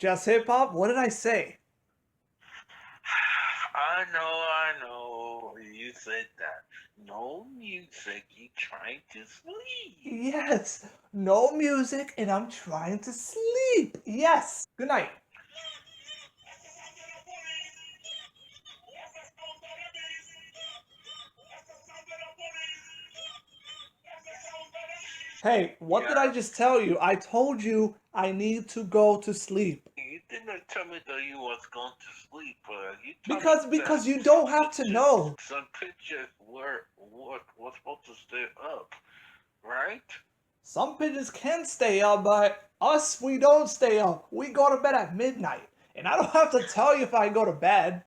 Just hip hop? What did I say? I know. You said that. No music. You trying to sleep. Yes, no music and I'm trying to sleep. Yes. Good night. Hey, what did I Yeah. just tell you? I told you I need to go to sleep. You didn't tell me that you was going to sleep. You told me that Because you don't have to know. some pictures were supposed to stay up, right? Some pigeons can stay up, but us, we don't stay up. We go to bed at midnight. And I don't have to tell you if I go to bed.